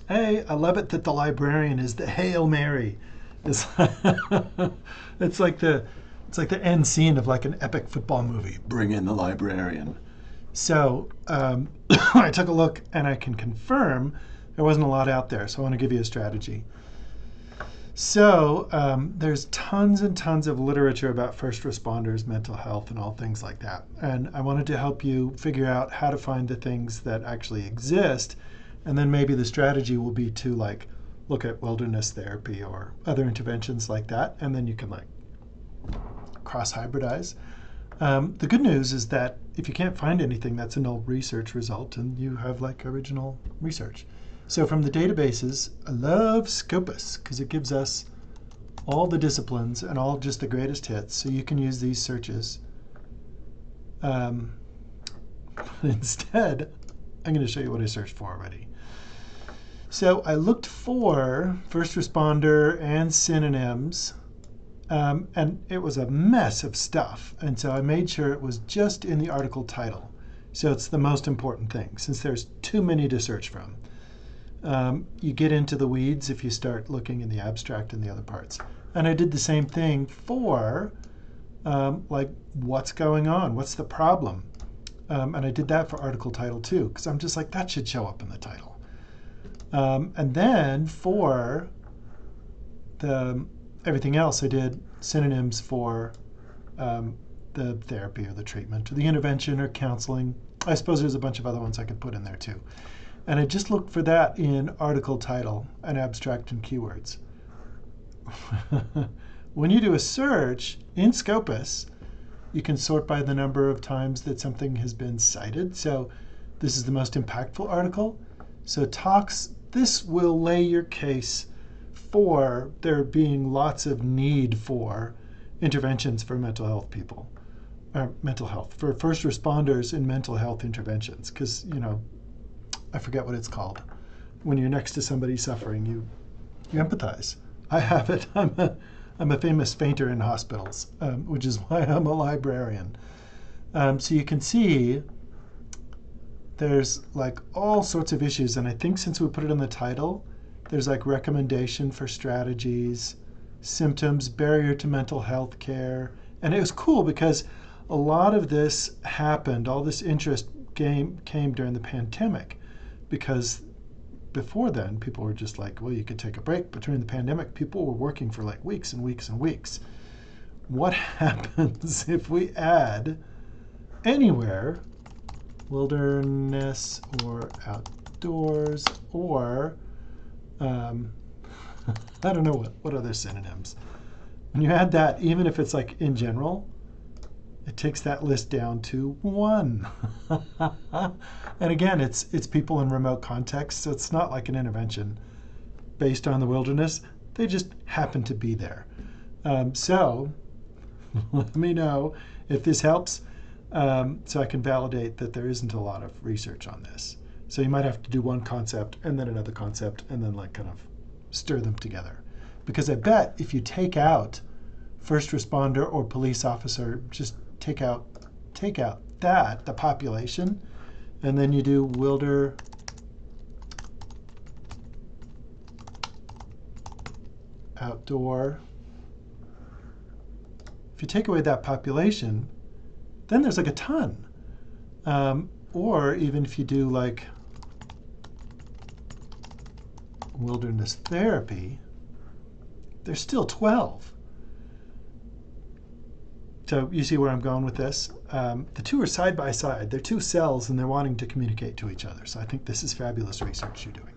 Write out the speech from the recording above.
Hey, I love it that the librarian is the Hail Mary. It's, it's like the it's like the end scene of like an epic football movie. Bring in the librarian. So I took a look and I can confirm there wasn't a lot out there. So I want to give you a strategy. So there's tons and tons of literature about first responders, mental health, and all things like that. And I wanted to help you figure out how to find the things that actually exist. And then maybe the strategy will be to like look at wilderness therapy or other interventions like that. And then you can like cross hybridize. The good news is that if you can't find anything, that's an old research result and you have like original research. So from the databases, I love Scopus because it gives us all the disciplines and all just the greatest hits. So you can use these searches. Instead, I'm going to show you what I searched for already. So I looked for first responder and synonyms, and it was a mess of stuff. And so I made sure it was just in the article title. So it's the most important thing, since there's too many to search from. You get into the weeds if you start looking in the abstract and the other parts. And I did the same thing for like what's going on, what's the problem. And I did that for article title too, because I'm just like, that should show up in the title. And then for everything else, I did synonyms for the therapy or the treatment or the intervention or counseling. I suppose there's a bunch of other ones I could put in there too. And I just looked for that in article title and abstract and keywords. When you do a search in Scopus, you can sort by the number of times that something has been cited. So this is the most impactful article. So this will lay your case for there being lots of need for interventions for mental health people, for first responders in mental health interventions. Because, you know, I forget what it's called. When you're next to somebody suffering, you empathize. I have it. I'm a famous fainter in hospitals, which is why I'm a librarian. So you can see there's like all sorts of issues. And I think since we put it in the title, there's like recommendation for strategies, symptoms, barrier to mental health care. And it was cool because a lot of this happened, all this interest came during the pandemic. Because before then, people were just like, well, you could take a break. But during the pandemic, people were working for like weeks and weeks and weeks. What happens if we add anywhere, wilderness or outdoors, or I don't know what other synonyms. When you add that, even if it's like in general, it takes that list down to 1. And again, it's people in remote contexts, so it's not like an intervention based on the wilderness. They just happen to be there. So let me know if this helps, so I can validate that there isn't a lot of research on this. So you might have to do one concept and then another concept and then like kind of stir them together. Because I bet if you take out first responder or police officer, just take out that, the population, and then you do outdoor. If you take away that population, then there's like a ton. Or even if you do like wilderness therapy, there's still 12. So you see where I'm going with this? The two are side by side. They're two cells and they're wanting to communicate to each other. So I think this is fabulous research you're doing.